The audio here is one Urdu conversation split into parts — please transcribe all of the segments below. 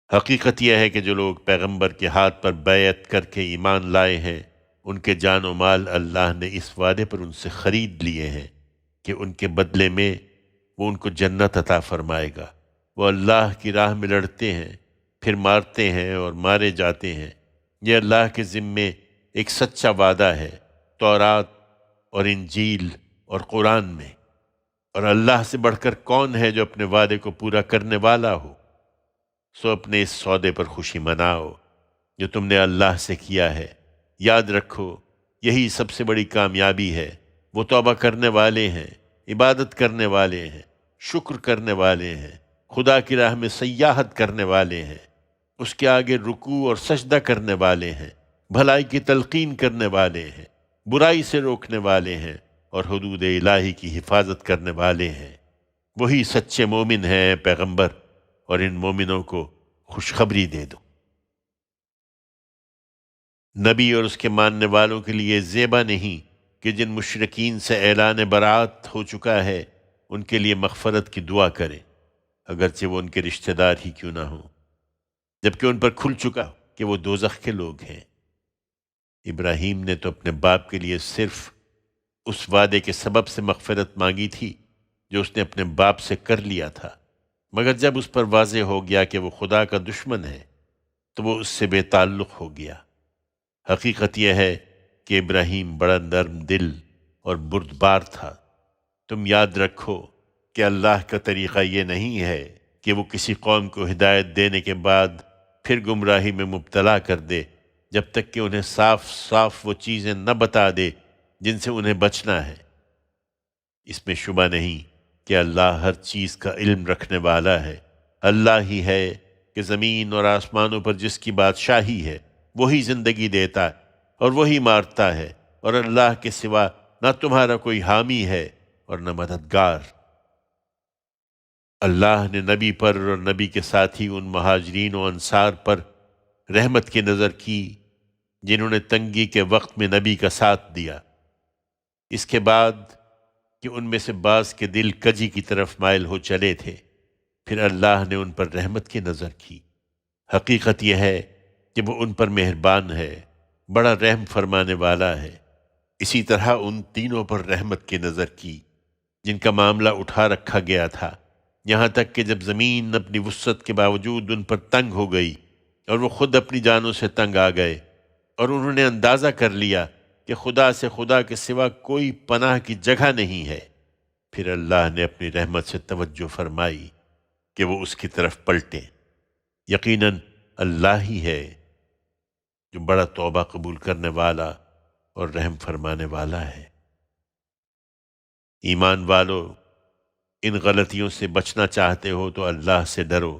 حقیقت یہ ہے کہ جو لوگ پیغمبر کے ہاتھ پر بیعت کر کے ایمان لائے ہیں، ان کے جان و مال اللہ نے اس وعدے پر ان سے خرید لیے ہیں کہ ان کے بدلے میں وہ ان کو جنت عطا فرمائے گا۔ وہ اللہ کی راہ میں لڑتے ہیں، پھر مارتے ہیں اور مارے جاتے ہیں۔ یہ اللہ کے ذمے ایک سچا وعدہ ہے، تورات اور انجیل اور قرآن میں۔ اور اللہ سے بڑھ کر کون ہے جو اپنے وعدے کو پورا کرنے والا ہو؟ سو اپنے اس سودے پر خوشی مناؤ جو تم نے اللہ سے کیا ہے۔ یاد رکھو، یہی سب سے بڑی کامیابی ہے۔ وہ توبہ کرنے والے ہیں، عبادت کرنے والے ہیں، شکر کرنے والے ہیں، خدا کی راہ میں سیاحت کرنے والے ہیں، اس کے آگے رکوع اور سجدہ کرنے والے ہیں، بھلائی کی تلقین کرنے والے ہیں، برائی سے روکنے والے ہیں اور حدود الہی کی حفاظت کرنے والے ہیں۔ وہی سچے مومن ہیں پیغمبر، اور ان مومنوں کو خوشخبری دے دو۔ نبی اور اس کے ماننے والوں کے لیے زیبا نہیں کہ جن مشرکین سے اعلان برات ہو چکا ہے ان کے لیے مغفرت کی دعا کریں، اگرچہ وہ ان کے رشتہ دار ہی کیوں نہ ہوں، جبکہ ان پر کھل چکا کہ وہ دوزخ کے لوگ ہیں۔ ابراہیم نے تو اپنے باپ کے لیے صرف اس وعدے کے سبب سے مغفرت مانگی تھی جو اس نے اپنے باپ سے کر لیا تھا، مگر جب اس پر واضح ہو گیا کہ وہ خدا کا دشمن ہے تو وہ اس سے بے تعلق ہو گیا۔ حقیقت یہ ہے کہ ابراہیم بڑا نرم دل اور بردبار تھا۔ تم یاد رکھو کہ اللہ کا طریقہ یہ نہیں ہے کہ وہ کسی قوم کو ہدایت دینے کے بعد پھر گمراہی میں مبتلا کر دے جب تک کہ انہیں صاف صاف وہ چیزیں نہ بتا دے جن سے انہیں بچنا ہے۔ اس میں شبہ نہیں کہ اللہ ہر چیز کا علم رکھنے والا ہے۔ اللہ ہی ہے کہ زمین اور آسمانوں پر جس کی بادشاہی ہے وہی زندگی دیتا ہے اور وہی مارتا ہے، اور اللہ کے سوا نہ تمہارا کوئی حامی ہے اور نہ مددگار۔ اللہ نے نبی پر اور نبی کے ساتھی ان مہاجرین و انصار پر رحمت کی نظر کی جنہوں نے تنگی کے وقت میں نبی کا ساتھ دیا، اس کے بعد کہ ان میں سے بعض کے دل کجی کی طرف مائل ہو چلے تھے، پھر اللہ نے ان پر رحمت کی نظر کی۔ حقیقت یہ ہے کہ وہ ان پر مہربان ہے، بڑا رحم فرمانے والا ہے۔ اسی طرح ان تینوں پر رحمت کی نظر کی جن کا معاملہ اٹھا رکھا گیا تھا، یہاں تک کہ جب زمین اپنی وسعت کے باوجود ان پر تنگ ہو گئی اور وہ خود اپنی جانوں سے تنگ آ گئے، اور انہوں نے اندازہ کر لیا کہ خدا کے سوا کوئی پناہ کی جگہ نہیں ہے، پھر اللہ نے اپنی رحمت سے توجہ فرمائی کہ وہ اس کی طرف پلٹیں۔ یقیناً اللہ ہی ہے جو بڑا توبہ قبول کرنے والا اور رحم فرمانے والا ہے۔ ایمان والو، ان غلطیوں سے بچنا چاہتے ہو تو اللہ سے ڈرو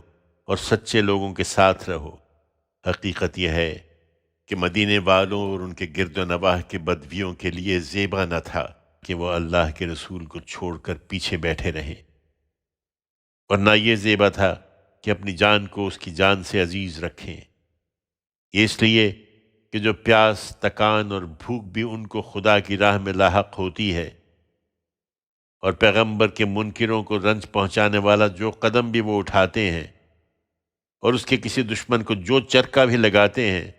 اور سچے لوگوں کے ساتھ رہو۔ حقیقت یہ ہے کہ مدینے والوں اور ان کے گرد و نواح کے بدویوں کے لیے زیبا نہ تھا کہ وہ اللہ کے رسول کو چھوڑ کر پیچھے بیٹھے رہیں، اور نہ یہ زیبا تھا کہ اپنی جان کو اس کی جان سے عزیز رکھیں۔ یہ اس لیے کہ جو پیاس، تکان اور بھوک بھی ان کو خدا کی راہ میں لاحق ہوتی ہے، اور پیغمبر کے منکروں کو رنج پہنچانے والا جو قدم بھی وہ اٹھاتے ہیں، اور اس کے کسی دشمن کو جو چرکا بھی لگاتے ہیں،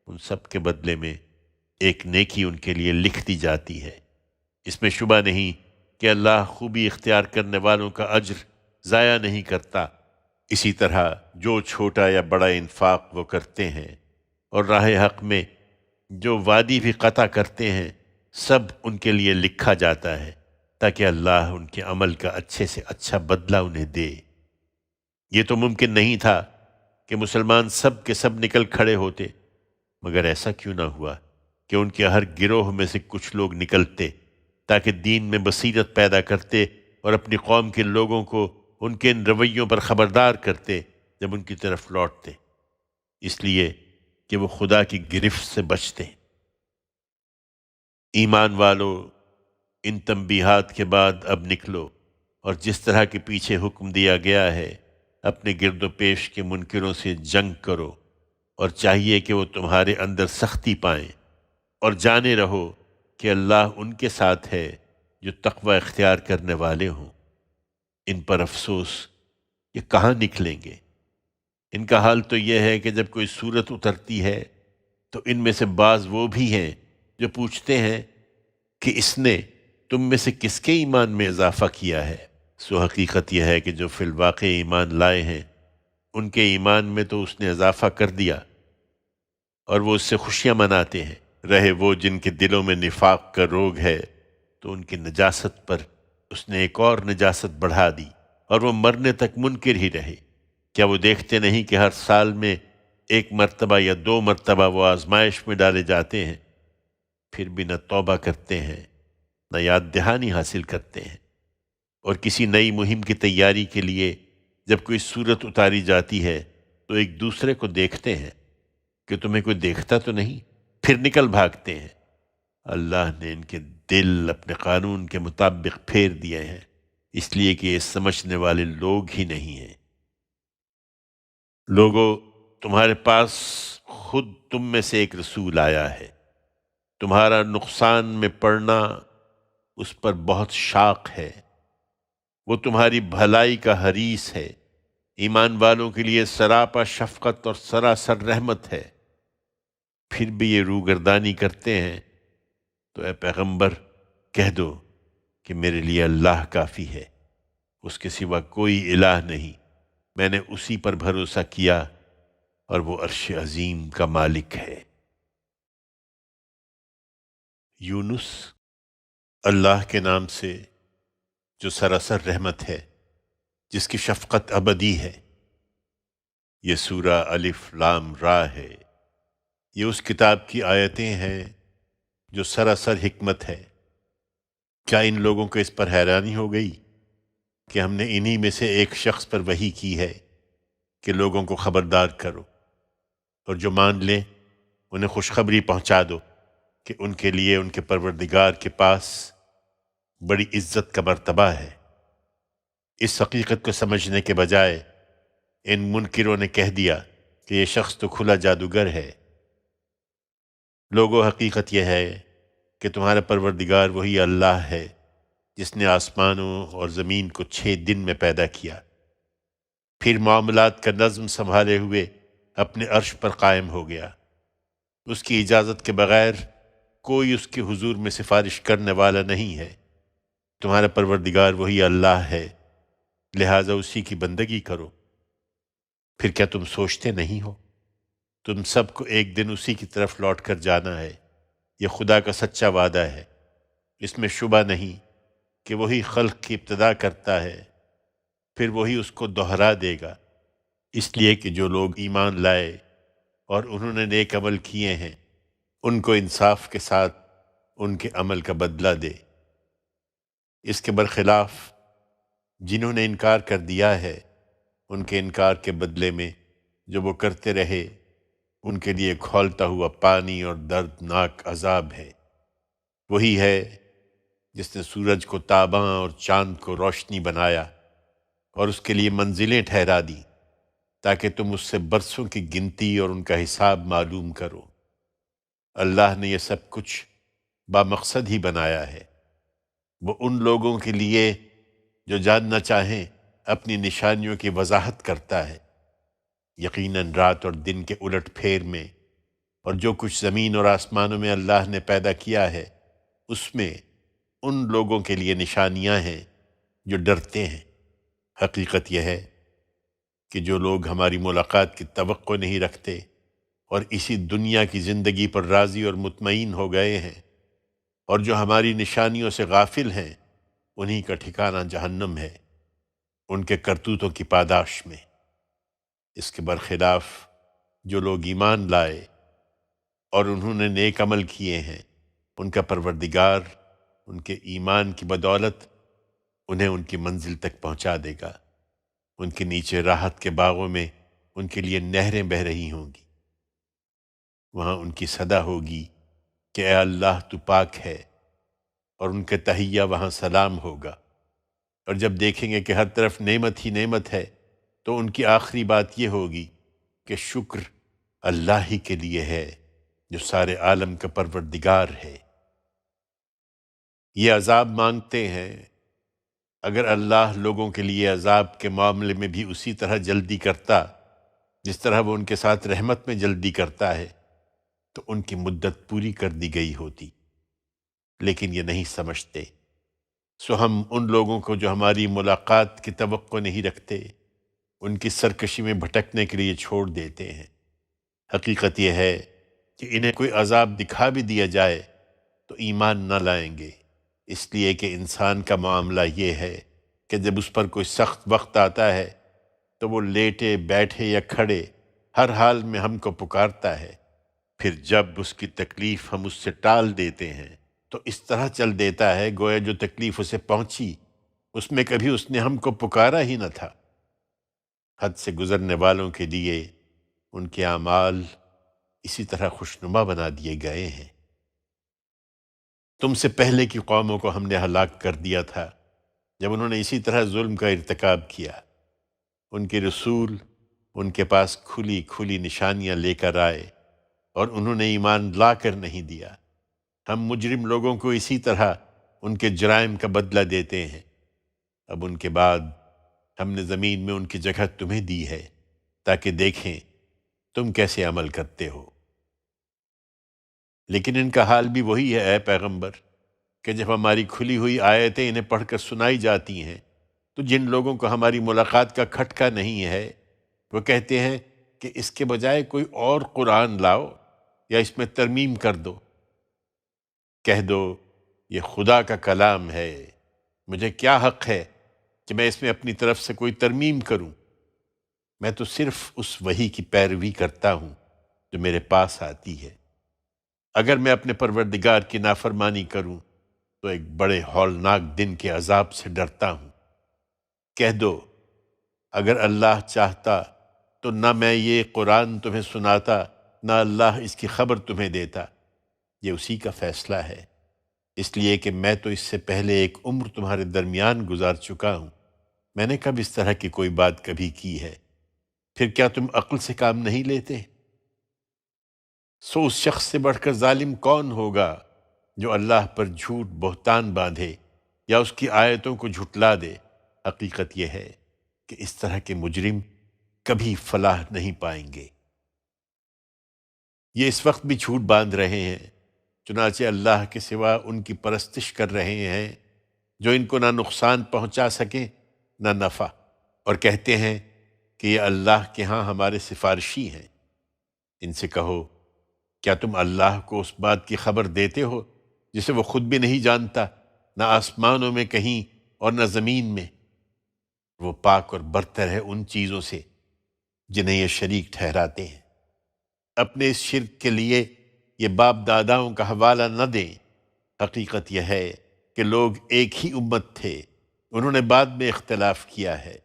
ان سب کے بدلے میں ایک نیکی ان کے لیے لکھ دی جاتی ہے۔ اس میں شبہ نہیں کہ اللہ خوبی اختیار کرنے والوں کا اجر ضائع نہیں کرتا۔ اسی طرح جو چھوٹا یا بڑا انفاق وہ کرتے ہیں اور راہ حق میں جو وادی بھی قطع کرتے ہیں، سب ان کے لیے لکھا جاتا ہے تاکہ اللہ ان کے عمل کا اچھے سے اچھا بدلہ انہیں دے۔ یہ تو ممکن نہیں تھا کہ مسلمان سب کے سب نکل کھڑے ہوتے، مگر ایسا کیوں نہ ہوا کہ ان کے ہر گروہ میں سے کچھ لوگ نکلتے تاکہ دین میں بصیرت پیدا کرتے اور اپنی قوم کے لوگوں کو ان کے ان رویوں پر خبردار کرتے جب ان کی طرف لوٹتے، اس لیے کہ وہ خدا کی گرفت سے بچتے۔ ایمان والو، ان تنبیہات کے بعد اب نکلو اور جس طرح کے پیچھے حکم دیا گیا ہے اپنے گرد و پیش کے منکروں سے جنگ کرو، اور چاہیے کہ وہ تمہارے اندر سختی پائیں، اور جانے رہو کہ اللہ ان کے ساتھ ہے جو تقوی اختیار کرنے والے ہوں۔ ان پر افسوس، یہ کہاں نکلیں گے؟ ان کا حال تو یہ ہے کہ جب کوئی صورت اترتی ہے تو ان میں سے بعض وہ بھی ہیں جو پوچھتے ہیں کہ اس نے تم میں سے کس کے ایمان میں اضافہ کیا ہے۔ سو حقیقت یہ ہے کہ جو فی الواقع ایمان لائے ہیں ان کے ایمان میں تو اس نے اضافہ کر دیا اور وہ اس سے خوشیاں مناتے ہیں۔ رہے وہ جن کے دلوں میں نفاق کا روگ ہے تو ان کی نجاست پر اس نے ایک اور نجاست بڑھا دی اور وہ مرنے تک منکر ہی رہے۔ کیا وہ دیکھتے نہیں کہ ہر سال میں ایک مرتبہ یا دو مرتبہ وہ آزمائش میں ڈالے جاتے ہیں، پھر بھی نہ توبہ کرتے ہیں نہ یاد دہانی حاصل کرتے ہیں، اور کسی نئی مہم کی تیاری کے لیے جب کوئی صورت اتاری جاتی ہے تو ایک دوسرے کو دیکھتے ہیں کہ تمہیں کوئی دیکھتا تو نہیں، پھر نکل بھاگتے ہیں۔ اللہ نے ان کے دل اپنے قانون کے مطابق پھیر دیے ہیں، اس لیے کہ یہ سمجھنے والے لوگ ہی نہیں ہیں۔ لوگو، تمہارے پاس خود تم میں سے ایک رسول آیا ہے، تمہارا نقصان میں پڑنا اس پر بہت شاق ہے، وہ تمہاری بھلائی کا حریص ہے، ایمان والوں کے لیے سراپا شفقت اور سراسر رحمت ہے۔ پھر بھی یہ روگردانی کرتے ہیں تو اے پیغمبر کہہ دو کہ میرے لیے اللہ کافی ہے، اس کے سوا کوئی الہ نہیں، میں نے اسی پر بھروسہ کیا اور وہ عرش عظیم کا مالک ہے۔ یونس۔ اللہ کے نام سے جو سراسر رحمت ہے، جس کی شفقت ابدی ہے۔ یہ سورہ الف لام را ہے۔ یہ اس کتاب کی آیتیں ہیں جو سراسر حکمت ہے۔ کیا ان لوگوں کو اس پر حیرانی ہو گئی کہ ہم نے انہی میں سے ایک شخص پر وحی کی ہے کہ لوگوں کو خبردار کرو، اور جو مان لیں انہیں خوشخبری پہنچا دو کہ ان کے لیے ان کے پروردگار کے پاس بڑی عزت کا مرتبہ ہے۔ اس حقیقت کو سمجھنے کے بجائے ان منکروں نے کہہ دیا کہ یہ شخص تو کھلا جادوگر ہے۔ لوگوں، حقیقت یہ ہے کہ تمہارا پروردگار وہی اللہ ہے جس نے آسمانوں اور زمین کو 6 دن میں پیدا کیا، پھر معاملات کا نظم سنبھالے ہوئے اپنے عرش پر قائم ہو گیا۔ اس کی اجازت کے بغیر کوئی اس کے حضور میں سفارش کرنے والا نہیں ہے۔ تمہارا پروردگار وہی اللہ ہے، لہٰذا اسی کی بندگی کرو۔ پھر کیا تم سوچتے نہیں ہو تم سب کو ایک دن اسی کی طرف لوٹ کر جانا ہے؟ یہ خدا کا سچا وعدہ ہے، اس میں شبہ نہیں کہ وہی خلق کی ابتدا کرتا ہے، پھر وہی اس کو دہرا دے گا، اس لیے کہ جو لوگ ایمان لائے اور انہوں نے نیک عمل کیے ہیں ان کو انصاف کے ساتھ ان کے عمل کا بدلہ دے۔ اس کے برخلاف جنہوں نے انکار کر دیا ہے ان کے انکار کے بدلے میں جو وہ کرتے رہے ان کے لیے کھولتا ہوا پانی اور دردناک عذاب ہے۔ وہی ہے جس نے سورج کو تاباں اور چاند کو روشنی بنایا اور اس کے لیے منزلیں ٹھہرا دی تاکہ تم اس سے برسوں کی گنتی اور ان کا حساب معلوم کرو۔ اللہ نے یہ سب کچھ بامقصد ہی بنایا ہے۔ وہ ان لوگوں کے لیے جو جاننا چاہیں اپنی نشانیوں کی وضاحت کرتا ہے۔ یقیناً رات اور دن کے الٹ پھیر میں اور جو کچھ زمین اور آسمانوں میں اللہ نے پیدا کیا ہے اس میں ان لوگوں کے لیے نشانیاں ہیں جو ڈرتے ہیں۔ حقیقت یہ ہے کہ جو لوگ ہماری ملاقات کی توقع نہیں رکھتے اور اسی دنیا کی زندگی پر راضی اور مطمئن ہو گئے ہیں اور جو ہماری نشانیوں سے غافل ہیں انہی کا ٹھکانہ جہنم ہے، ان کے کرتوتوں کی پاداش میں۔ اس کے برخلاف جو لوگ ایمان لائے اور انہوں نے نیک عمل کیے ہیں ان کا پروردگار ان کے ایمان کی بدولت انہیں ان کی منزل تک پہنچا دے گا۔ ان کے نیچے راحت کے باغوں میں ان کے لیے نہریں بہہ رہی ہوں گی، وہاں ان کی صدا ہوگی کہ اے اللہ تو پاک ہے، اور ان کے تحیہ وہاں سلام ہوگا۔ اور جب دیکھیں گے کہ ہر طرف نعمت ہی نعمت ہے تو ان کی آخری بات یہ ہوگی کہ شکر اللہ ہی کے لیے ہے جو سارے عالم کا پروردگار ہے۔ یہ عذاب مانگتے ہیں، اگر اللہ لوگوں کے لیے عذاب کے معاملے میں بھی اسی طرح جلدی کرتا جس طرح وہ ان کے ساتھ رحمت میں جلدی کرتا ہے تو ان کی مدت پوری کر دی گئی ہوتی، لیکن یہ نہیں سمجھتے۔ سو ہم ان لوگوں کو جو ہماری ملاقات کی توقع نہیں رکھتے ان کی سرکشی میں بھٹکنے کے لیے چھوڑ دیتے ہیں۔ حقیقت یہ ہے کہ انہیں کوئی عذاب دکھا بھی دیا جائے تو ایمان نہ لائیں گے، اس لیے کہ انسان کا معاملہ یہ ہے کہ جب اس پر کوئی سخت وقت آتا ہے تو وہ لیٹے بیٹھے یا کھڑے ہر حال میں ہم کو پکارتا ہے، پھر جب اس کی تکلیف ہم اس سے ٹال دیتے ہیں تو اس طرح چل دیتا ہے گویا جو تکلیف اسے پہنچی اس میں کبھی اس نے ہم کو پکارا ہی نہ تھا۔ حد سے گزرنے والوں کے لیے ان کے اعمال اسی طرح خوشنما بنا دیے گئے ہیں۔ تم سے پہلے کی قوموں کو ہم نے ہلاک کر دیا تھا جب انہوں نے اسی طرح ظلم کا ارتکاب کیا۔ ان کے رسول ان کے پاس کھلی کھلی نشانیاں لے کر آئے اور انہوں نے ایمان لا کر نہیں دیا۔ ہم مجرم لوگوں کو اسی طرح ان کے جرائم کا بدلہ دیتے ہیں۔ اب ان کے بعد ہم نے زمین میں ان کی جگہ تمہیں دی ہے تاکہ دیکھیں تم کیسے عمل کرتے ہو۔ لیکن ان کا حال بھی وہی ہے اے پیغمبر کہ جب ہماری کھلی ہوئی آیتیں انہیں پڑھ کر سنائی جاتی ہیں تو جن لوگوں کو ہماری ملاقات کا کھٹکا نہیں ہے وہ کہتے ہیں کہ اس کے بجائے کوئی اور قرآن لاؤ یا اس میں ترمیم کر دو۔ کہہ دو یہ خدا کا کلام ہے، مجھے کیا حق ہے کہ میں اس میں اپنی طرف سے کوئی ترمیم کروں؟ میں تو صرف اس وحی کی پیروی کرتا ہوں جو میرے پاس آتی ہے۔ اگر میں اپنے پروردگار کی نافرمانی کروں تو ایک بڑے ہولناک دن کے عذاب سے ڈرتا ہوں۔ کہہ دو اگر اللہ چاہتا تو نہ میں یہ قرآن تمہیں سناتا نہ اللہ اس کی خبر تمہیں دیتا، یہ اسی کا فیصلہ ہے، اس لیے کہ میں تو اس سے پہلے ایک عمر تمہارے درمیان گزار چکا ہوں، میں نے کب اس طرح کی کوئی بات کبھی کی ہے؟ پھر کیا تم عقل سے کام نہیں لیتے؟ سو اس شخص سے بڑھ کر ظالم کون ہوگا جو اللہ پر جھوٹ بہتان باندھے یا اس کی آیتوں کو جھٹلا دے؟ حقیقت یہ ہے کہ اس طرح کے مجرم کبھی فلاح نہیں پائیں گے۔ یہ اس وقت بھی جھوٹ باندھ رہے ہیں، چنانچہ اللہ کے سوا ان کی پرستش کر رہے ہیں جو ان کو نہ نقصان پہنچا سکیں نہ نفع، اور کہتے ہیں کہ یہ اللہ کے ہاں ہمارے سفارشی ہیں۔ ان سے کہو کیا تم اللہ کو اس بات کی خبر دیتے ہو جسے وہ خود بھی نہیں جانتا، نہ آسمانوں میں کہیں اور نہ زمین میں؟ وہ پاک اور برتر ہے ان چیزوں سے جنہیں یہ شریک ٹھہراتے ہیں۔ اپنے اس شرک کے لیے یہ باپ داداؤں کا حوالہ نہ دیں، حقیقت یہ ہے کہ لوگ ایک ہی امت تھے، انہوں نے بعد میں اختلاف کیا ہے،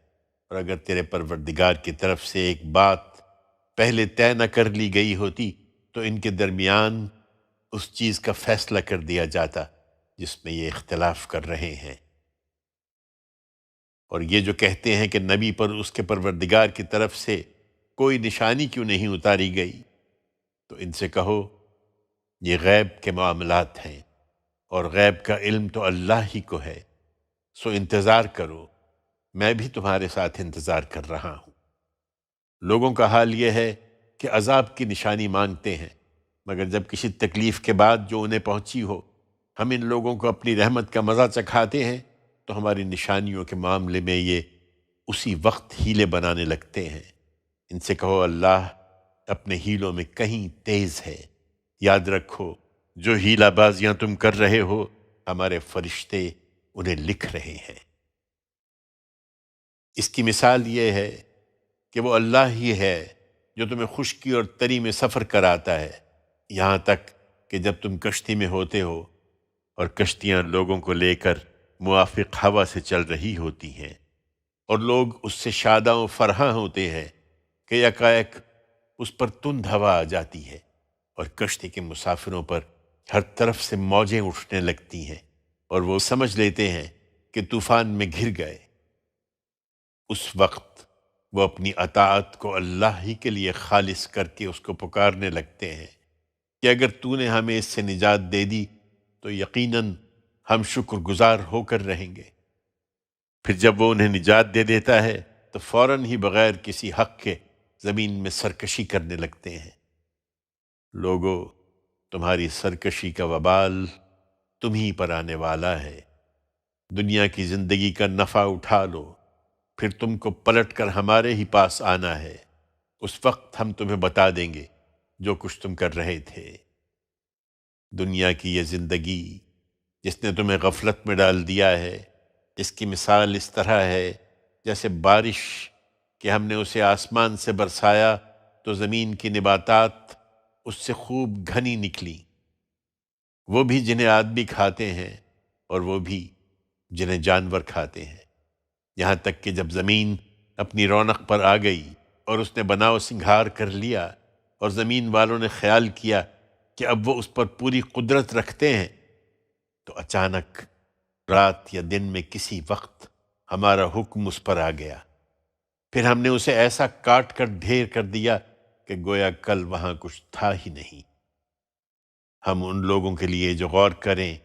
اور اگر تیرے پروردگار کی طرف سے ایک بات پہلے طے نہ کر لی گئی ہوتی تو ان کے درمیان اس چیز کا فیصلہ کر دیا جاتا جس میں یہ اختلاف کر رہے ہیں۔ اور یہ جو کہتے ہیں کہ نبی پر اس کے پروردگار کی طرف سے کوئی نشانی کیوں نہیں اتاری گئی، تو ان سے کہو یہ غیب کے معاملات ہیں اور غیب کا علم تو اللہ ہی کو ہے، سو انتظار کرو، میں بھی تمہارے ساتھ انتظار کر رہا ہوں۔ لوگوں کا حال یہ ہے کہ عذاب کی نشانی مانگتے ہیں، مگر جب کسی تکلیف کے بعد جو انہیں پہنچی ہو ہم ان لوگوں کو اپنی رحمت کا مزہ چکھاتے ہیں تو ہماری نشانیوں کے معاملے میں یہ اسی وقت ہیلے بنانے لگتے ہیں۔ ان سے کہو اللہ اپنے ہیلوں میں کہیں تیز ہے، یاد رکھو جو ہیلہ بازیاں تم کر رہے ہو ہمارے فرشتے انہیں لکھ رہے ہیں۔ اس کی مثال یہ ہے کہ وہ اللہ ہی ہے جو تمہیں خشکی اور تری میں سفر کراتا ہے، یہاں تک کہ جب تم کشتی میں ہوتے ہو اور کشتیاں لوگوں کو لے کر موافق ہوا سے چل رہی ہوتی ہیں اور لوگ اس سے شاداں و فرحاں ہوتے ہیں کہ یکایک اس پر تند ہوا آ جاتی ہے اور کشتی کے مسافروں پر ہر طرف سے موجیں اٹھنے لگتی ہیں اور وہ سمجھ لیتے ہیں کہ طوفان میں گھر گئے۔ اس وقت وہ اپنی اطاعت کو اللہ ہی کے لیے خالص کر کے اس کو پکارنے لگتے ہیں کہ اگر تو نے ہمیں اس سے نجات دے دی تو یقیناً ہم شکر گزار ہو کر رہیں گے۔ پھر جب وہ انہیں نجات دے دیتا ہے تو فوراً ہی بغیر کسی حق کے زمین میں سرکشی کرنے لگتے ہیں۔ لوگو، تمہاری سرکشی کا وبال تمہیں پر آنے والا ہے۔ دنیا کی زندگی کا نفع اٹھا لو، پھر تم کو پلٹ کر ہمارے ہی پاس آنا ہے۔ اس وقت ہم تمہیں بتا دیں گے جو کچھ تم کر رہے تھے۔ دنیا کی یہ زندگی جس نے تمہیں غفلت میں ڈال دیا ہے، اس کی مثال اس طرح ہے جیسے بارش کہ ہم نے اسے آسمان سے برسایا تو زمین کی نباتات اس سے خوب گھنی نکلی، وہ بھی جنہیں آدمی کھاتے ہیں اور وہ بھی جنہیں جانور کھاتے ہیں، یہاں تک کہ جب زمین اپنی رونق پر آ گئی اور اس نے بناؤ سنگھار کر لیا اور زمین والوں نے خیال کیا کہ اب وہ اس پر پوری قدرت رکھتے ہیں، تو اچانک رات یا دن میں کسی وقت ہمارا حکم اس پر آ گیا، پھر ہم نے اسے ایسا کاٹ کر ڈھیر کر دیا کہ گویا کل وہاں کچھ تھا ہی نہیں۔ ہم ان لوگوں کے لیے جو غور کریں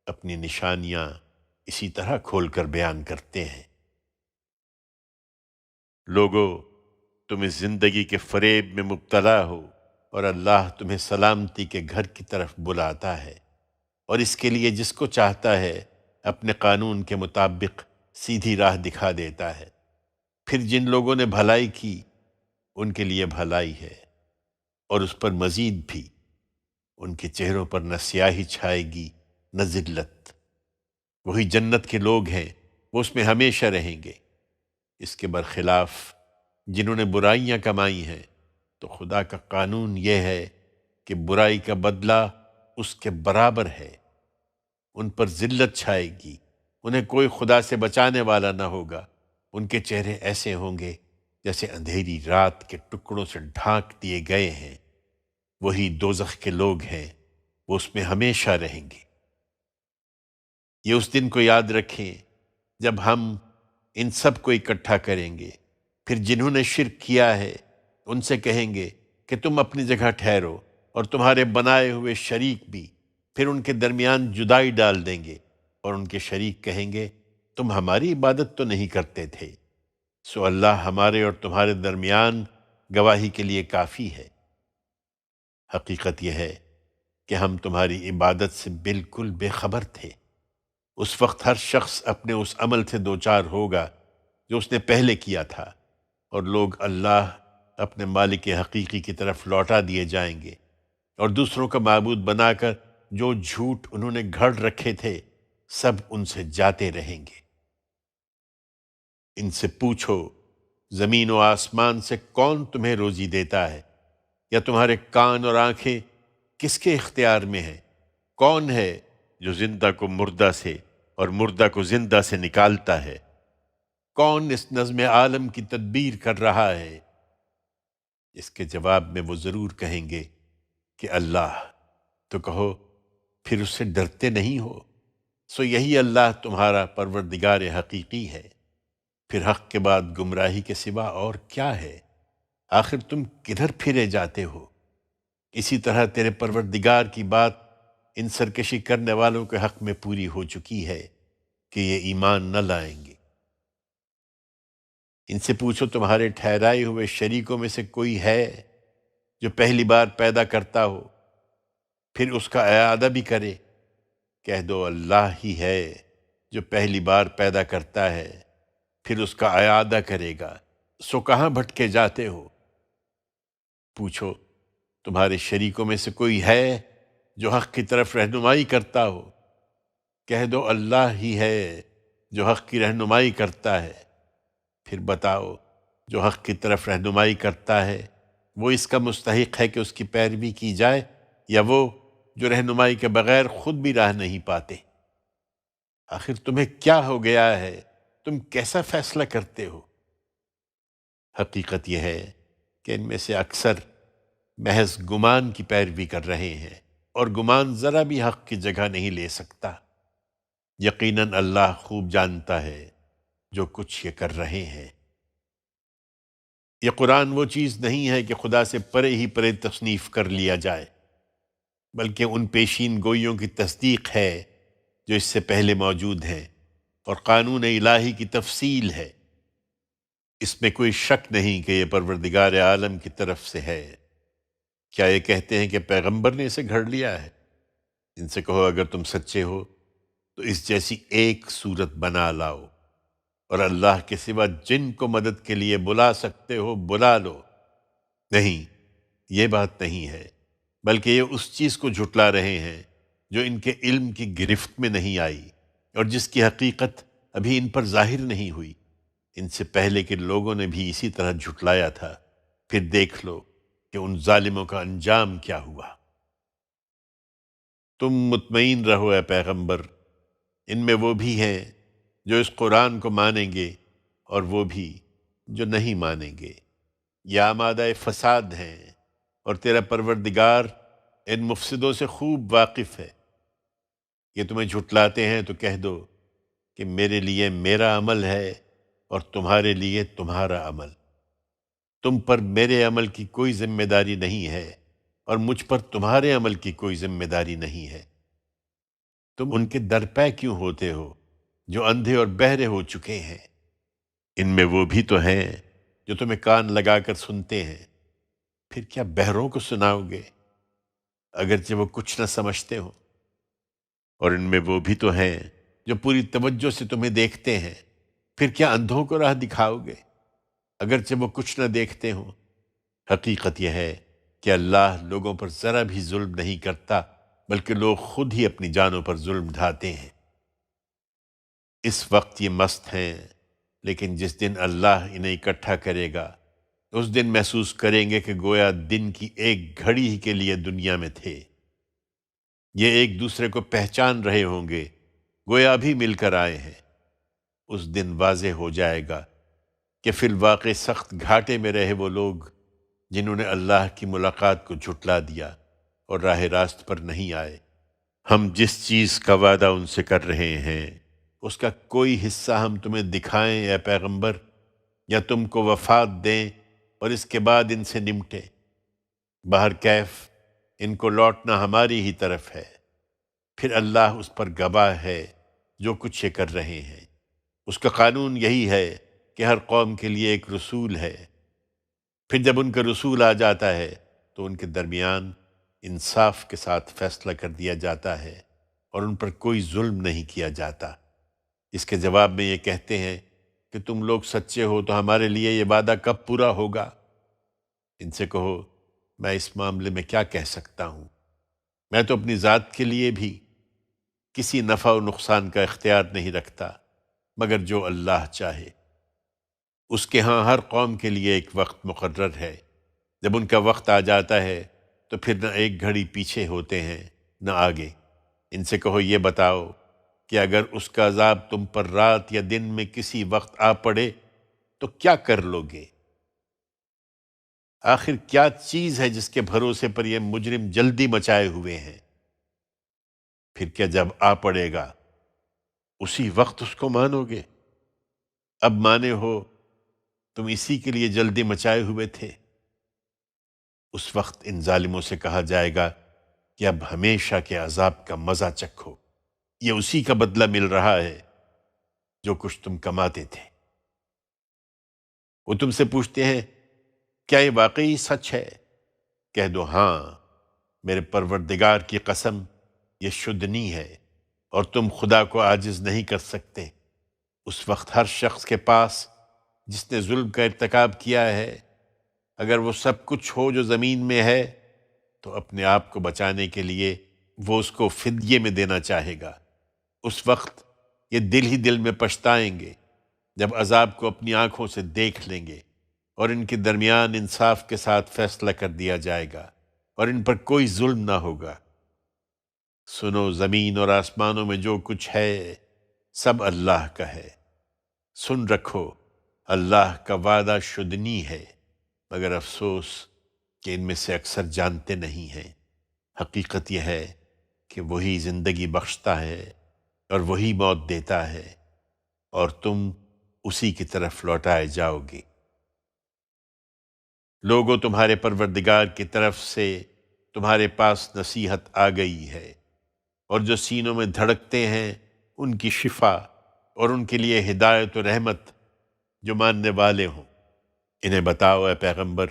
اپنی نشانیاں اسی طرح کھول کر بیان کرتے ہیں۔ لوگو، تم اس زندگی کے فریب میں مبتلا ہو اور اللہ تمہیں سلامتی کے گھر کی طرف بلاتا ہے، اور اس کے لیے جس کو چاہتا ہے اپنے قانون کے مطابق سیدھی راہ دکھا دیتا ہے۔ پھر جن لوگوں نے بھلائی کی ان کے لیے بھلائی ہے، اور اس پر مزید بھی، ان کے چہروں پر نہ سیاہی چھائے گی نہ ذلت۔ وہی جنت کے لوگ ہیں، وہ اس میں ہمیشہ رہیں گے۔ اس کے برخلاف جنہوں نے برائیاں کمائی ہیں تو خدا کا قانون یہ ہے کہ برائی کا بدلہ اس کے برابر ہے۔ ان پر ذلت چھائے گی، انہیں کوئی خدا سے بچانے والا نہ ہوگا۔ ان کے چہرے ایسے ہوں گے جیسے اندھیری رات کے ٹکڑوں سے ڈھانک دیے گئے ہیں۔ وہی دوزخ کے لوگ ہیں، وہ اس میں ہمیشہ رہیں گے۔ یہ اس دن کو یاد رکھیں جب ہم ان سب کو اکٹھا کریں گے، پھر جنہوں نے شرک کیا ہے ان سے کہیں گے کہ تم اپنی جگہ ٹھہرو، اور تمہارے بنائے ہوئے شریک بھی۔ پھر ان کے درمیان جدائی ڈال دیں گے، اور ان کے شریک کہیں گے تم ہماری عبادت تو نہیں کرتے تھے، سو اللہ ہمارے اور تمہارے درمیان گواہی کے لیے کافی ہے۔ حقیقت یہ ہے کہ ہم تمہاری عبادت سے بالکل بے خبر تھے۔ اس وقت ہر شخص اپنے اس عمل سے دوچار ہوگا جو اس نے پہلے کیا تھا، اور لوگ اللہ اپنے مالک حقیقی کی طرف لوٹا دیے جائیں گے، اور دوسروں کا معبود بنا کر جو جھوٹ انہوں نے گھڑ رکھے تھے سب ان سے جاتے رہیں گے۔ ان سے پوچھو زمین و آسمان سے کون تمہیں روزی دیتا ہے، یا تمہارے کان اور آنکھیں کس کے اختیار میں ہیں؟ کون ہے جو زندہ کو مردہ سے اور مردہ کو زندہ سے نکالتا ہے؟ کون اس نظم عالم کی تدبیر کر رہا ہے؟ اس کے جواب میں وہ ضرور کہیں گے کہ اللہ۔ تو کہو پھر اس سے ڈرتے نہیں ہو؟ سو یہی اللہ تمہارا پروردگار حقیقی ہے۔ پھر حق کے بعد گمراہی کے سوا اور کیا ہے؟ آخر تم کدھر پھرے جاتے ہو؟ اسی طرح تیرے پروردگار کی بات ان سرکشی کرنے والوں کے حق میں پوری ہو چکی ہے کہ یہ ایمان نہ لائیں گے۔ ان سے پوچھو تمہارے ٹھہرائے ہوئے شریکوں میں سے کوئی ہے جو پہلی بار پیدا کرتا ہو پھر اس کا اعادہ بھی کرے؟ کہہ دو اللہ ہی ہے جو پہلی بار پیدا کرتا ہے پھر اس کا اعادہ کرے گا، سو کہاں بھٹکے جاتے ہو؟ پوچھو تمہارے شریکوں میں سے کوئی ہے جو حق کی طرف رہنمائی کرتا ہو؟ کہہ دو اللہ ہی ہے جو حق کی رہنمائی کرتا ہے۔ پھر بتاؤ جو حق کی طرف رہنمائی کرتا ہے وہ اس کا مستحق ہے کہ اس کی پیروی کی جائے، یا وہ جو رہنمائی کے بغیر خود بھی راہ نہیں پاتے؟ آخر تمہیں کیا ہو گیا ہے؟ تم کیسا فیصلہ کرتے ہو؟ حقیقت یہ ہے کہ ان میں سے اکثر محض گمان کی پیروی کر رہے ہیں، اور گمان ذرا بھی حق کی جگہ نہیں لے سکتا۔ یقیناً اللہ خوب جانتا ہے جو کچھ یہ کر رہے ہیں۔ یہ قرآن وہ چیز نہیں ہے کہ خدا سے پرے ہی پرے تصنیف کر لیا جائے، بلکہ ان پیشین گوئیوں کی تصدیق ہے جو اس سے پہلے موجود ہیں، اور قانون الہی کی تفصیل ہے۔ اس میں کوئی شک نہیں کہ یہ پروردگار عالم کی طرف سے ہے۔ کیا یہ کہتے ہیں کہ پیغمبر نے اسے گھڑ لیا ہے؟ ان سے کہو اگر تم سچے ہو تو اس جیسی ایک صورت بنا لاؤ، اور اللہ کے سوا جن کو مدد کے لیے بلا سکتے ہو بلا لو۔ نہیں، یہ بات نہیں ہے، بلکہ یہ اس چیز کو جھٹلا رہے ہیں جو ان کے علم کی گرفت میں نہیں آئی اور جس کی حقیقت ابھی ان پر ظاہر نہیں ہوئی۔ ان سے پہلے کے لوگوں نے بھی اسی طرح جھٹلایا تھا، پھر دیکھ لو کہ ان ظالموں کا انجام کیا ہوا۔ تم مطمئن رہو اے پیغمبر، ان میں وہ بھی ہیں جو اس قرآن کو مانیں گے اور وہ بھی جو نہیں مانیں گے۔ یہ آمادہ فساد ہیں، اور تیرا پروردگار ان مفسدوں سے خوب واقف ہے۔ یہ تمہیں جھٹلاتے ہیں تو کہہ دو کہ میرے لیے میرا عمل ہے اور تمہارے لیے تمہارا عمل۔ تم پر میرے عمل کی کوئی ذمہ داری نہیں ہے اور مجھ پر تمہارے عمل کی کوئی ذمہ داری نہیں ہے۔ تم ان کے درپے کیوں ہوتے ہو جو اندھے اور بہرے ہو چکے ہیں؟ ان میں وہ بھی تو ہیں جو تمہیں کان لگا کر سنتے ہیں، پھر کیا بہروں کو سناؤ گے اگرچہ وہ کچھ نہ سمجھتے ہو؟ اور ان میں وہ بھی تو ہیں جو پوری توجہ سے تمہیں دیکھتے ہیں، پھر کیا اندھوں کو راہ دکھاؤ گے اگرچہ وہ کچھ نہ دیکھتے ہوں؟ حقیقت یہ ہے کہ اللہ لوگوں پر ذرا بھی ظلم نہیں کرتا، بلکہ لوگ خود ہی اپنی جانوں پر ظلم ڈھاتے ہیں۔ اس وقت یہ مست ہیں، لیکن جس دن اللہ انہیں اکٹھا کرے گا اس دن محسوس کریں گے کہ گویا دن کی ایک گھڑی ہی کے لیے دنیا میں تھے۔ یہ ایک دوسرے کو پہچان رہے ہوں گے گویا ابھی مل کر آئے ہیں۔ اس دن واضح ہو جائے گا کہ فی الواقع سخت گھاٹے میں رہے وہ لوگ جنہوں نے اللہ کی ملاقات کو جھٹلا دیا اور راہ راست پر نہیں آئے۔ ہم جس چیز کا وعدہ ان سے کر رہے ہیں اس کا کوئی حصہ ہم تمہیں دکھائیں اے پیغمبر، یا تم کو وفات دیں اور اس کے بعد ان سے نمٹے؟ بہر کیف ان کو لوٹنا ہماری ہی طرف ہے، پھر اللہ اس پر گواہ ہے جو کچھ یہ کر رہے ہیں۔ اس کا قانون یہی ہے کہ ہر قوم کے لیے ایک رسول ہے، پھر جب ان کا رسول آ جاتا ہے تو ان کے درمیان انصاف کے ساتھ فیصلہ کر دیا جاتا ہے اور ان پر کوئی ظلم نہیں کیا جاتا۔ اس کے جواب میں یہ کہتے ہیں کہ تم لوگ سچے ہو تو ہمارے لیے یہ وعدہ کب پورا ہوگا؟ ان سے کہو میں اس معاملے میں کیا کہہ سکتا ہوں؟ میں تو اپنی ذات کے لیے بھی کسی نفع و نقصان کا اختیار نہیں رکھتا مگر جو اللہ چاہے۔ اس کے ہاں ہر قوم کے لیے ایک وقت مقرر ہے، جب ان کا وقت آ جاتا ہے تو پھر نہ ایک گھڑی پیچھے ہوتے ہیں نہ آگے۔ ان سے کہو یہ بتاؤ کہ اگر اس کا عذاب تم پر رات یا دن میں کسی وقت آ پڑے تو کیا کر لو گے؟ آخر کیا چیز ہے جس کے بھروسے پر یہ مجرم جلدی مچائے ہوئے ہیں؟ پھر کیا جب آ پڑے گا اسی وقت اس کو مانو گے؟ اب مانے ہو تم اسی کے لیے جلدی مچائے ہوئے تھے۔ اس وقت ان ظالموں سے کہا جائے گا کہ اب ہمیشہ کے عذاب کا مزہ چکھو، یہ اسی کا بدلہ مل رہا ہے جو کچھ تم کماتے تھے۔ وہ تم سے پوچھتے ہیں کیا یہ واقعی سچ ہے؟ کہہ دو ہاں، میرے پروردگار کی قسم یہ شدنی ہے، اور تم خدا کو عاجز نہیں کر سکتے۔ اس وقت ہر شخص کے پاس جس نے ظلم کا ارتکاب کیا ہے، اگر وہ سب کچھ ہو جو زمین میں ہے تو اپنے آپ کو بچانے کے لیے وہ اس کو فدیے میں دینا چاہے گا۔ اس وقت یہ دل ہی دل میں پچھتائیں گے جب عذاب کو اپنی آنکھوں سے دیکھ لیں گے، اور ان کے درمیان انصاف کے ساتھ فیصلہ کر دیا جائے گا اور ان پر کوئی ظلم نہ ہوگا۔ سنو، زمین اور آسمانوں میں جو کچھ ہے سب اللہ کا ہے۔ سن رکھو، اللہ کا وعدہ شدنی ہے، مگر افسوس کہ ان میں سے اکثر جانتے نہیں ہیں۔ حقیقت یہ ہے کہ وہی زندگی بخشتا ہے اور وہی موت دیتا ہے، اور تم اسی کی طرف لوٹائے جاؤ گے۔ لوگوں، تمہارے پروردگار کی طرف سے تمہارے پاس نصیحت آ گئی ہے، اور جو سینوں میں دھڑکتے ہیں ان کی شفا، اور ان کے لیے ہدایت و رحمت جو ماننے والے ہوں۔ انہیں بتاؤ اے پیغمبر،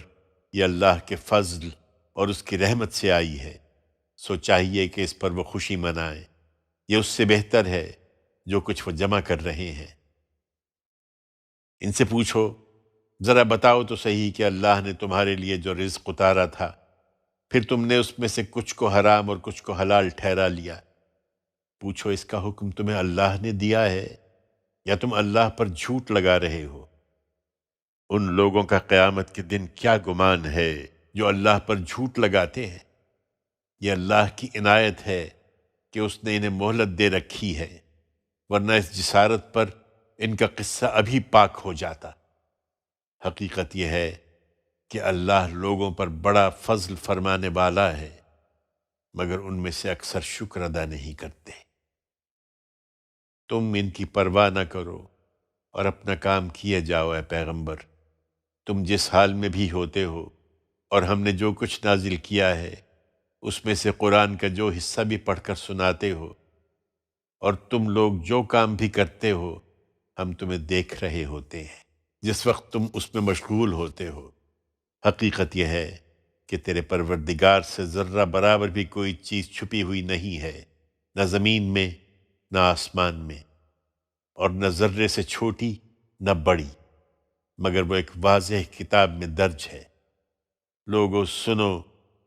یہ اللہ کے فضل اور اس کی رحمت سے آئی ہے، سو چاہیے کہ اس پر وہ خوشی منائیں، یہ اس سے بہتر ہے جو کچھ وہ جمع کر رہے ہیں۔ ان سے پوچھو، ذرا بتاؤ تو صحیح کہ اللہ نے تمہارے لیے جو رزق اتارا تھا، پھر تم نے اس میں سے کچھ کو حرام اور کچھ کو حلال ٹھہرا لیا، پوچھو اس کا حکم تمہیں اللہ نے دیا ہے یا تم اللہ پر جھوٹ لگا رہے ہو؟ ان لوگوں کا قیامت کے دن کیا گمان ہے جو اللہ پر جھوٹ لگاتے ہیں؟ یہ اللہ کی عنایت ہے کہ اس نے انہیں مہلت دے رکھی ہے، ورنہ اس جسارت پر ان کا قصہ ابھی پاک ہو جاتا۔ حقیقت یہ ہے کہ اللہ لوگوں پر بڑا فضل فرمانے والا ہے، مگر ان میں سے اکثر شکر ادا نہیں کرتے۔ تم ان کی پرواہ نہ کرو اور اپنا کام کیے جاؤ اے پیغمبر، تم جس حال میں بھی ہوتے ہو، اور ہم نے جو کچھ نازل کیا ہے اس میں سے قرآن کا جو حصہ بھی پڑھ کر سناتے ہو، اور تم لوگ جو کام بھی کرتے ہو ہم تمہیں دیکھ رہے ہوتے ہیں جس وقت تم اس میں مشغول ہوتے ہو۔ حقیقت یہ ہے کہ تیرے پروردگار سے ذرہ برابر بھی کوئی چیز چھپی ہوئی نہیں ہے، نہ زمین میں نہ آسمان میں، اور نہ ذرے سے چھوٹی نہ بڑی، مگر وہ ایک واضح کتاب میں درج ہے۔ لوگو سنو،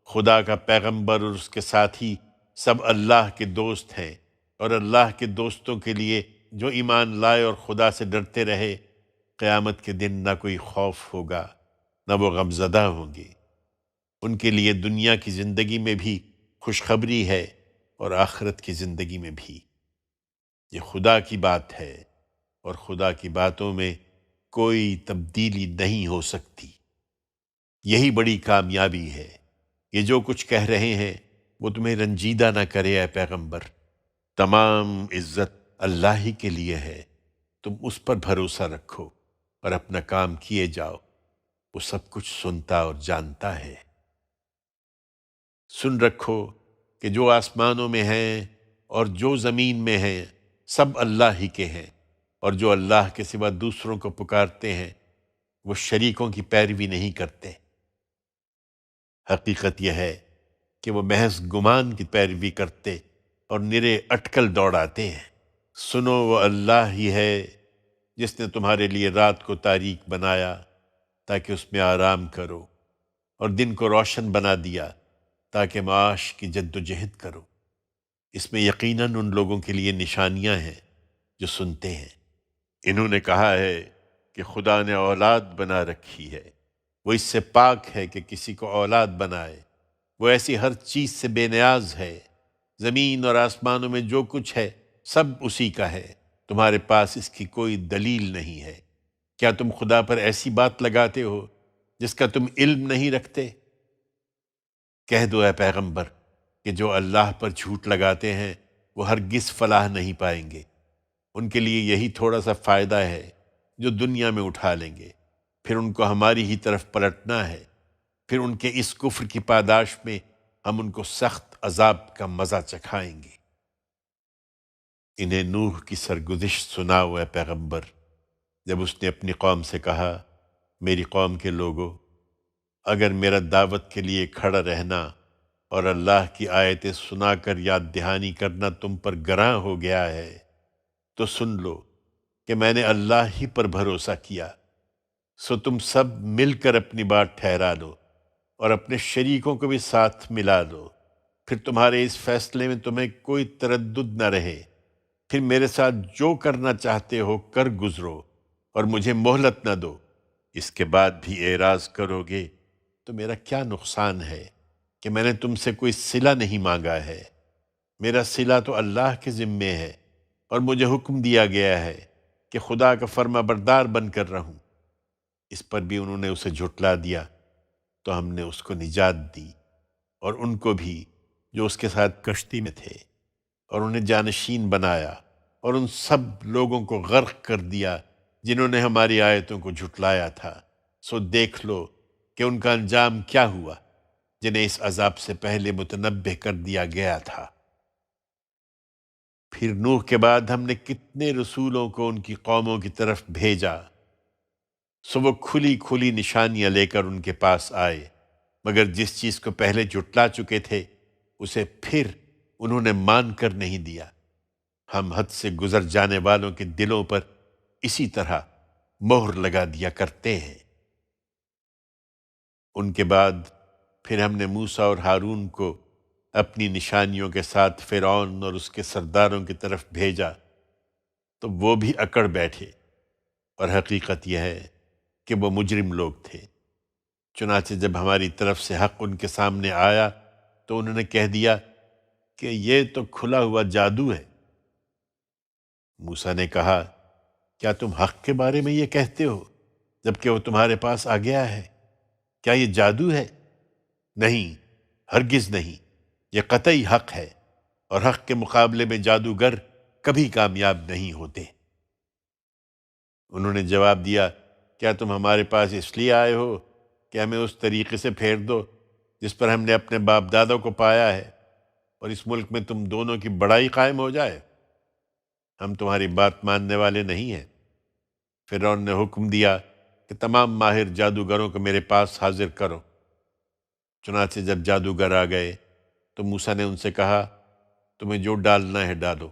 خدا کا پیغمبر اور اس کے ساتھی سب اللہ کے دوست ہیں، اور اللہ کے دوستوں کے لیے جو ایمان لائے اور خدا سے ڈرتے رہے، قیامت کے دن نہ کوئی خوف ہوگا نہ وہ غمزدہ ہوں گے۔ ان کے لیے دنیا کی زندگی میں بھی خوشخبری ہے اور آخرت کی زندگی میں بھی۔ یہ خدا کی بات ہے اور خدا کی باتوں میں کوئی تبدیلی نہیں ہو سکتی۔ یہی بڑی کامیابی ہے۔ یہ جو کچھ کہہ رہے ہیں وہ تمہیں رنجیدہ نہ کرے اے پیغمبر، تمام عزت اللہ ہی کے لیے ہے، تم اس پر بھروسہ رکھو اور اپنا کام کیے جاؤ، وہ سب کچھ سنتا اور جانتا ہے۔ سن رکھو کہ جو آسمانوں میں ہیں اور جو زمین میں ہیں سب اللہ ہی کے ہیں، اور جو اللہ کے سوا دوسروں کو پکارتے ہیں وہ شریکوں کی پیروی نہیں کرتے۔ حقیقت یہ ہے کہ وہ محض گمان کی پیروی کرتے اور نرے اٹکل دوڑاتے ہیں۔ سنو، وہ اللہ ہی ہے جس نے تمہارے لیے رات کو تاریک بنایا تاکہ اس میں آرام کرو، اور دن کو روشن بنا دیا تاکہ معاش کی جد و جہد کرو۔ اس میں یقیناً ان لوگوں کے لیے نشانیاں ہیں جو سنتے ہیں۔ انہوں نے کہا ہے کہ خدا نے اولاد بنا رکھی ہے، وہ اس سے پاک ہے کہ کسی کو اولاد بنائے، وہ ایسی ہر چیز سے بے نیاز ہے۔ زمین اور آسمانوں میں جو کچھ ہے سب اسی کا ہے، تمہارے پاس اس کی کوئی دلیل نہیں ہے۔ کیا تم خدا پر ایسی بات لگاتے ہو جس کا تم علم نہیں رکھتے؟ کہہ دو اے پیغمبر کہ جو اللہ پر جھوٹ لگاتے ہیں وہ ہرگز فلاح نہیں پائیں گے۔ ان کے لیے یہی تھوڑا سا فائدہ ہے جو دنیا میں اٹھا لیں گے، پھر ان کو ہماری ہی طرف پلٹنا ہے، پھر ان کے اس کفر کی پاداش میں ہم ان کو سخت عذاب کا مزہ چکھائیں گے۔ انہیں نوح کی سرگزشت سناؤ اے پیغمبر، جب اس نے اپنی قوم سے کہا، میری قوم کے لوگو، اگر میرا دعوت کے لیے کھڑا رہنا اور اللہ کی آیتیں سنا کر یاد دہانی کرنا تم پر گراں ہو گیا ہے تو سن لو کہ میں نے اللہ ہی پر بھروسہ کیا، سو تم سب مل کر اپنی بات ٹھہرا لو اور اپنے شریکوں کو بھی ساتھ ملا لو، پھر تمہارے اس فیصلے میں تمہیں کوئی تردد نہ رہے، پھر میرے ساتھ جو کرنا چاہتے ہو کر گزرو اور مجھے مہلت نہ دو۔ اس کے بعد بھی اعراض کرو گے تو میرا کیا نقصان ہے کہ میں نے تم سے کوئی صلہ نہیں مانگا ہے؟ میرا صلہ تو اللہ کے ذمے ہے، اور مجھے حکم دیا گیا ہے کہ خدا کا فرما بردار بن کر رہوں۔ اس پر بھی انہوں نے اسے جھٹلا دیا تو ہم نے اس کو نجات دی اور ان کو بھی جو اس کے ساتھ کشتی میں تھے، اور انہیں جانشین بنایا، اور ان سب لوگوں کو غرق کر دیا جنہوں نے ہماری آیتوں کو جھٹلایا تھا۔ سو دیکھ لو کہ ان کا انجام کیا ہوا جنہیں اس عذاب سے پہلے متنبہ کر دیا گیا تھا۔ پھر نوح کے بعد ہم نے کتنے رسولوں کو ان کی قوموں کی طرف بھیجا، سو وہ کھلی کھلی نشانیاں لے کر ان کے پاس آئے، مگر جس چیز کو پہلے جھٹلا چکے تھے اسے پھر انہوں نے مان کر نہیں دیا۔ ہم حد سے گزر جانے والوں کے دلوں پر اسی طرح مہر لگا دیا کرتے ہیں۔ ان کے بعد پھر ہم نے موسیٰ اور ہارون کو اپنی نشانیوں کے ساتھ فرعون اور اس کے سرداروں کی طرف بھیجا تو وہ بھی اکڑ بیٹھے، اور حقیقت یہ ہے کہ وہ مجرم لوگ تھے۔ چنانچہ جب ہماری طرف سے حق ان کے سامنے آیا تو انہوں نے کہہ دیا کہ یہ تو کھلا ہوا جادو ہے۔ موسیٰ نے کہا، کیا تم حق کے بارے میں یہ کہتے ہو جبکہ وہ تمہارے پاس آ گیا ہے؟ کیا یہ جادو ہے؟ نہیں، ہرگز نہیں، یہ قطعی حق ہے، اور حق کے مقابلے میں جادوگر کبھی کامیاب نہیں ہوتے۔ انہوں نے جواب دیا، کیا تم ہمارے پاس اس لیے آئے ہو کہ ہمیں اس طریقے سے پھیر دو جس پر ہم نے اپنے باپ دادوں کو پایا ہے، اور اس ملک میں تم دونوں کی بڑائی قائم ہو جائے؟ ہم تمہاری بات ماننے والے نہیں ہیں۔ فرعون نے حکم دیا کہ تمام ماہر جادوگروں کو میرے پاس حاضر کرو۔ چنانچہ جب جادوگر آ گئے تو موسیٰ نے ان سے کہا، تمہیں جو ڈالنا ہے ڈالو۔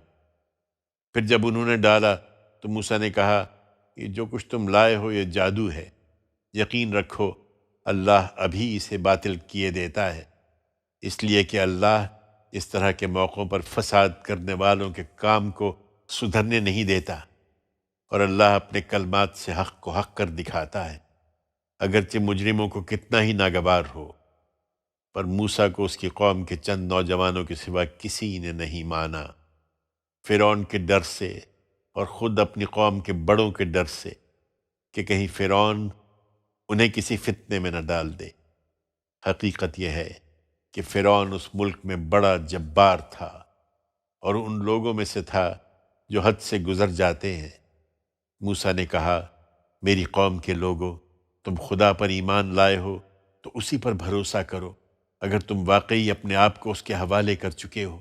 پھر جب انہوں نے ڈالا تو موسیٰ نے کہا، یہ جو کچھ تم لائے ہو یہ جادو ہے، یقین رکھو اللہ ابھی اسے باطل کیے دیتا ہے، اس لیے کہ اللہ اس طرح کے موقعوں پر فساد کرنے والوں کے کام کو سدھرنے نہیں دیتا، اور اللہ اپنے کلمات سے حق کو حق کر دکھاتا ہے، اگرچہ مجرموں کو کتنا ہی ناگوار ہو۔ پر موسیٰ کو اس کی قوم کے چند نوجوانوں کے سوا کسی نے نہیں مانا، فرعون کے ڈر سے اور خود اپنی قوم کے بڑوں کے ڈر سے کہ کہیں فرعون انہیں کسی فتنے میں نہ ڈال دے۔ حقیقت یہ ہے کہ فرعون اس ملک میں بڑا جبار تھا، اور ان لوگوں میں سے تھا جو حد سے گزر جاتے ہیں۔ موسیٰ نے کہا، میری قوم کے لوگوں، تم خدا پر ایمان لائے ہو تو اسی پر بھروسہ کرو، اگر تم واقعی اپنے آپ کو اس کے حوالے کر چکے ہو۔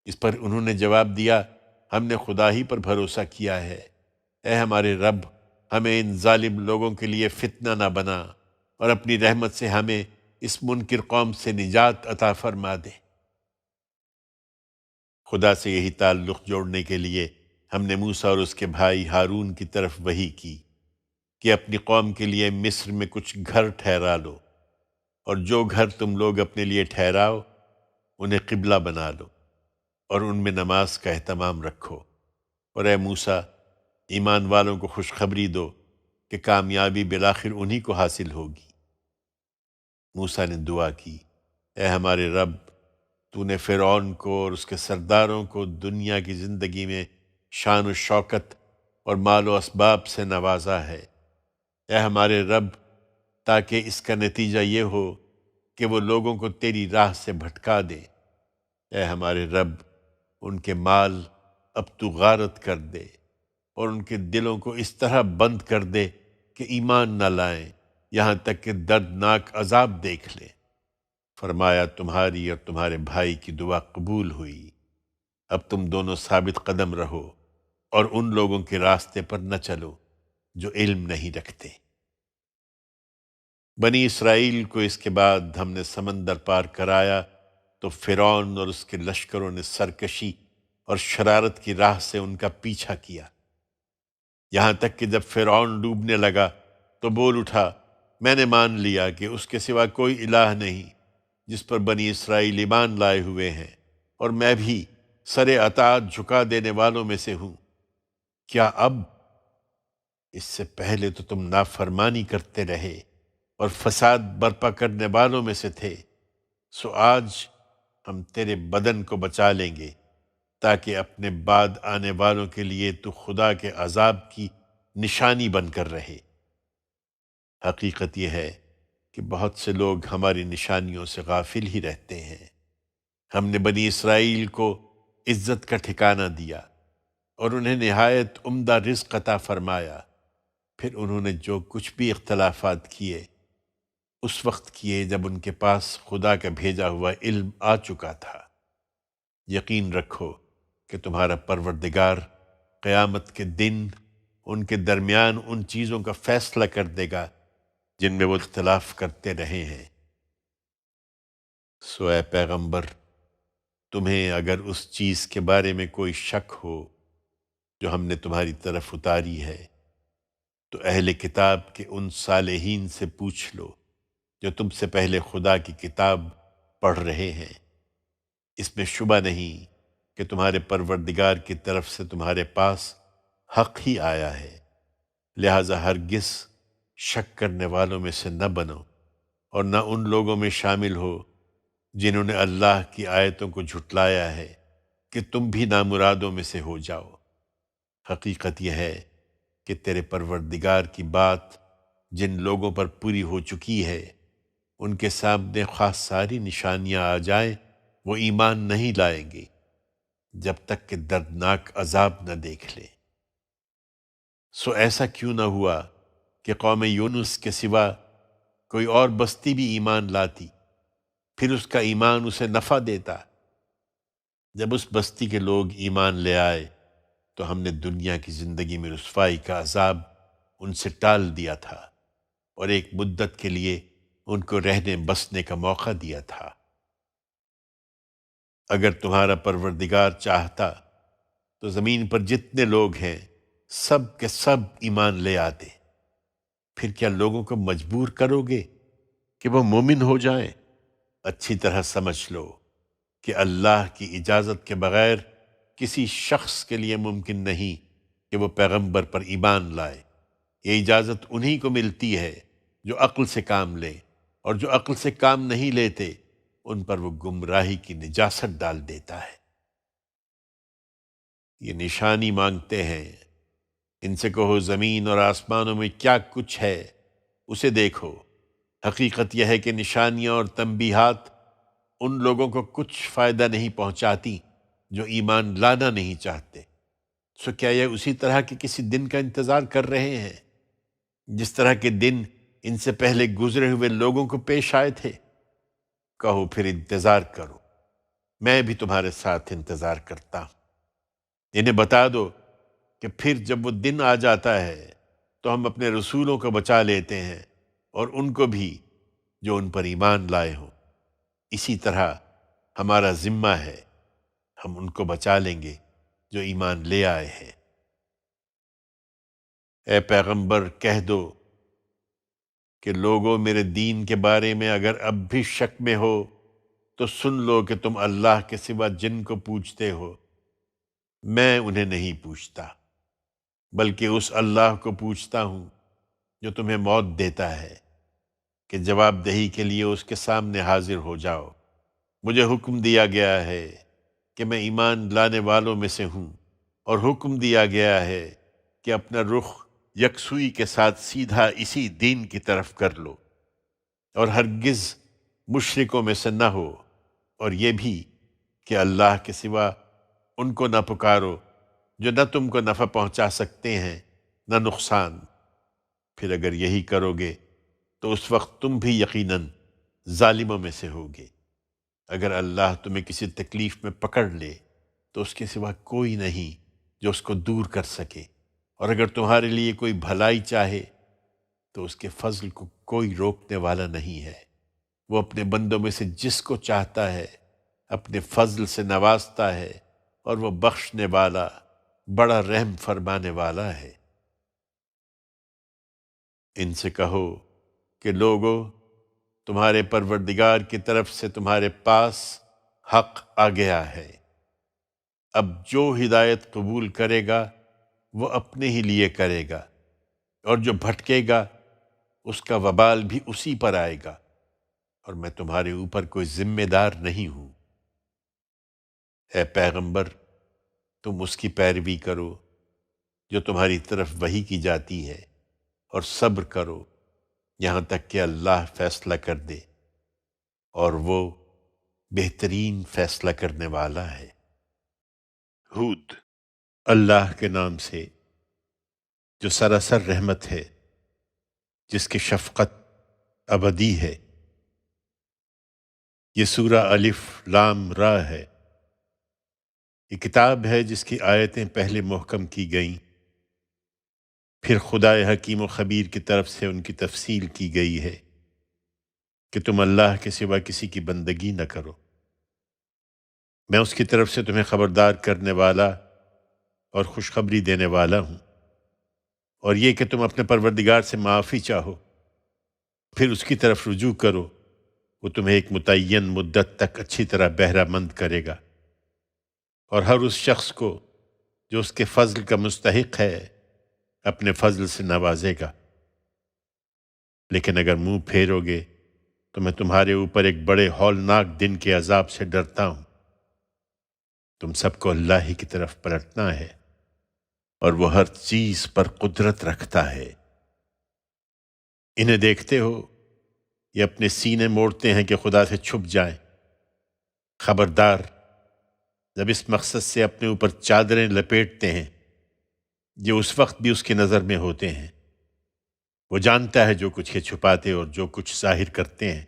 اس پر انہوں نے جواب دیا، ہم نے خدا ہی پر بھروسہ کیا ہے۔ اے ہمارے رب، ہمیں ان ظالم لوگوں کے لیے فتنہ نہ بنا، اور اپنی رحمت سے ہمیں اس منکر قوم سے نجات عطا فرما دے۔ خدا سے یہی تعلق جوڑنے کے لیے ہم نے موسیٰ اور اس کے بھائی ہارون کی طرف وحی کی کہ اپنی قوم کے لیے مصر میں کچھ گھر ٹھہرا لو، اور جو گھر تم لوگ اپنے لیے ٹھہراؤ انہیں قبلہ بنا لو، اور ان میں نماز کا اہتمام رکھو۔ اور اے موسیٰ، ایمان والوں کو خوشخبری دو کہ کامیابی بالآخر انہی کو حاصل ہوگی۔ موسیٰ نے دعا کی، اے ہمارے رب، تو نے فرعون کو اور اس کے سرداروں کو دنیا کی زندگی میں شان و شوکت اور مال و اسباب سے نوازا ہے۔ اے ہمارے رب، تاکہ اس کا نتیجہ یہ ہو کہ وہ لوگوں کو تیری راہ سے بھٹکا دے۔ اے ہمارے رب، ان کے مال اب تو غارت کر دے، اور ان کے دلوں کو اس طرح بند کر دے کہ ایمان نہ لائیں یہاں تک کہ دردناک عذاب دیکھ لیں۔ فرمایا، تمہاری اور تمہارے بھائی کی دعا قبول ہوئی، اب تم دونوں ثابت قدم رہو اور ان لوگوں کے راستے پر نہ چلو جو علم نہیں رکھتے۔ بنی اسرائیل کو اس کے بعد ہم نے سمندر پار کرایا تو فرعون اور اس کے لشکروں نے سرکشی اور شرارت کی راہ سے ان کا پیچھا کیا، یہاں تک کہ جب فرعون ڈوبنے لگا تو بول اٹھا، میں نے مان لیا کہ اس کے سوا کوئی الہ نہیں جس پر بنی اسرائیل ایمان لائے ہوئے ہیں، اور میں بھی سر اطاعت جھکا دینے والوں میں سے ہوں۔ کیا اب؟ اس سے پہلے تو تم نافرمانی کرتے رہے اور فساد برپا کرنے والوں میں سے تھے، سو آج ہم تیرے بدن کو بچا لیں گے تاکہ اپنے بعد آنے والوں کے لیے تو خدا کے عذاب کی نشانی بن کر رہے۔ حقیقت یہ ہے کہ بہت سے لوگ ہماری نشانیوں سے غافل ہی رہتے ہیں۔ ہم نے بنی اسرائیل کو عزت کا ٹھکانہ دیا اور انہیں نہایت عمدہ رزق عطا فرمایا، پھر انہوں نے جو کچھ بھی اختلافات کیے اس وقت کیے جب ان کے پاس خدا کا بھیجا ہوا علم آ چکا تھا۔ یقین رکھو کہ تمہارا پروردگار قیامت کے دن ان کے درمیان ان چیزوں کا فیصلہ کر دے گا جن میں وہ اختلاف کرتے رہے ہیں۔ سو اے پیغمبر، تمہیں اگر اس چیز کے بارے میں کوئی شک ہو جو ہم نے تمہاری طرف اتاری ہے تو اہل کتاب کے ان صالحین سے پوچھ لو جو تم سے پہلے خدا کی کتاب پڑھ رہے ہیں۔ اس میں شبہ نہیں کہ تمہارے پروردگار کی طرف سے تمہارے پاس حق ہی آیا ہے، لہذا ہرگز شک کرنے والوں میں سے نہ بنو اور نہ ان لوگوں میں شامل ہو جنہوں نے اللہ کی آیتوں کو جھٹلایا ہے کہ تم بھی نامرادوں میں سے ہو جاؤ۔ حقیقت یہ ہے کہ تیرے پروردگار کی بات جن لوگوں پر پوری ہو چکی ہے، ان کے سامنے خاص ساری نشانیاں آ جائیں وہ ایمان نہیں لائیں گے جب تک کہ دردناک عذاب نہ دیکھ لیں۔ سو ایسا کیوں نہ ہوا کہ قوم یونس کے سوا کوئی اور بستی بھی ایمان لاتی، پھر اس کا ایمان اسے نفع دیتا۔ جب اس بستی کے لوگ ایمان لے آئے تو ہم نے دنیا کی زندگی میں رسوائی کا عذاب ان سے ٹال دیا تھا اور ایک مدت کے لیے ان کو رہنے بسنے کا موقع دیا تھا۔ اگر تمہارا پروردگار چاہتا تو زمین پر جتنے لوگ ہیں سب کے سب ایمان لے آتے، پھر کیا لوگوں کو مجبور کرو گے کہ وہ مومن ہو جائیں؟ اچھی طرح سمجھ لو کہ اللہ کی اجازت کے بغیر کسی شخص کے لیے ممکن نہیں کہ وہ پیغمبر پر ایمان لائے۔ یہ اجازت انہی کو ملتی ہے جو عقل سے کام لے، اور جو عقل سے کام نہیں لیتے ان پر وہ گمراہی کی نجاست ڈال دیتا ہے۔ یہ نشانی مانگتے ہیں، ان سے کہو زمین اور آسمانوں میں کیا کچھ ہے اسے دیکھو۔ حقیقت یہ ہے کہ نشانیاں اور تنبیہات ان لوگوں کو کچھ فائدہ نہیں پہنچاتی جو ایمان لانا نہیں چاہتے۔ سو کیا یہ اسی طرح کے کسی دن کا انتظار کر رہے ہیں جس طرح کے دن ان سے پہلے گزرے ہوئے لوگوں کو پیش آئے تھے؟ کہو پھر انتظار کرو، میں بھی تمہارے ساتھ انتظار کرتا ہوں۔ انہیں بتا دو کہ پھر جب وہ دن آ جاتا ہے تو ہم اپنے رسولوں کو بچا لیتے ہیں اور ان کو بھی جو ان پر ایمان لائے ہوں۔ اسی طرح ہمارا ذمہ ہے، ہم ان کو بچا لیں گے جو ایمان لے آئے ہیں۔ اے پیغمبر کہہ دو کہ لوگوں میرے دین کے بارے میں اگر اب بھی شک میں ہو تو سن لو کہ تم اللہ کے سوا جن کو پوجتے ہو میں انہیں نہیں پوچھتا، بلکہ اس اللہ کو پوچھتا ہوں جو تمہیں موت دیتا ہے کہ جواب دہی کے لیے اس کے سامنے حاضر ہو جاؤ۔ مجھے حکم دیا گیا ہے کہ میں ایمان لانے والوں میں سے ہوں، اور حکم دیا گیا ہے کہ اپنا رخ یکسوئی کے ساتھ سیدھا اسی دین کی طرف کر لو، اور ہرگز مشرکوں میں سے نہ ہو، اور یہ بھی کہ اللہ کے سوا ان کو نہ پکارو جو نہ تم کو نفع پہنچا سکتے ہیں نہ نقصان۔ پھر اگر یہی کرو گے تو اس وقت تم بھی یقیناً ظالموں میں سے ہوگے۔ اگر اللہ تمہیں کسی تکلیف میں پکڑ لے تو اس کے سوا کوئی نہیں جو اس کو دور کر سکے، اور اگر تمہارے لیے کوئی بھلائی چاہے تو اس کے فضل کو کوئی روکنے والا نہیں ہے۔ وہ اپنے بندوں میں سے جس کو چاہتا ہے اپنے فضل سے نوازتا ہے، اور وہ بخشنے والا بڑا رحم فرمانے والا ہے۔ ان سے کہو کہ لوگو، تمہارے پروردگار کی طرف سے تمہارے پاس حق آ گیا ہے۔ اب جو ہدایت قبول کرے گا وہ اپنے ہی لیے کرے گا، اور جو بھٹکے گا اس کا وبال بھی اسی پر آئے گا، اور میں تمہارے اوپر کوئی ذمہ دار نہیں ہوں۔ اے پیغمبر، تم اس کی پیروی کرو جو تمہاری طرف وحی کی جاتی ہے، اور صبر کرو یہاں تک کہ اللہ فیصلہ کر دے، اور وہ بہترین فیصلہ کرنے والا ہے۔ ہود۔ اللہ کے نام سے جو سراسر رحمت ہے، جس کی شفقت ابدی ہے۔ یہ سورہ الف لام را ہے۔ یہ کتاب ہے جس کی آیتیں پہلے محکم کی گئیں، پھر خدا حکیم و خبیر کی طرف سے ان کی تفصیل کی گئی ہے کہ تم اللہ کے سوا کسی کی بندگی نہ کرو۔ میں اس کی طرف سے تمہیں خبردار کرنے والا اور خوشخبری دینے والا ہوں، اور یہ کہ تم اپنے پروردگار سے معافی چاہو، پھر اس کی طرف رجوع کرو، وہ تمہیں ایک متعین مدت تک اچھی طرح بہرہ مند کرے گا، اور ہر اس شخص کو جو اس کے فضل کا مستحق ہے اپنے فضل سے نوازے گا۔ لیکن اگر منہ پھیرو گے تو میں تمہارے اوپر ایک بڑے ہولناک دن کے عذاب سے ڈرتا ہوں۔ تم سب کو اللہ ہی کی طرف پلٹنا ہے، اور وہ ہر چیز پر قدرت رکھتا ہے۔ انہیں دیکھتے ہو یہ اپنے سینے موڑتے ہیں کہ خدا سے چھپ جائیں۔ خبردار، جب اس مقصد سے اپنے اوپر چادریں لپیٹتے ہیں جو اس وقت بھی اس کی نظر میں ہوتے ہیں، وہ جانتا ہے جو کچھ یہ چھپاتے اور جو کچھ ظاہر کرتے ہیں۔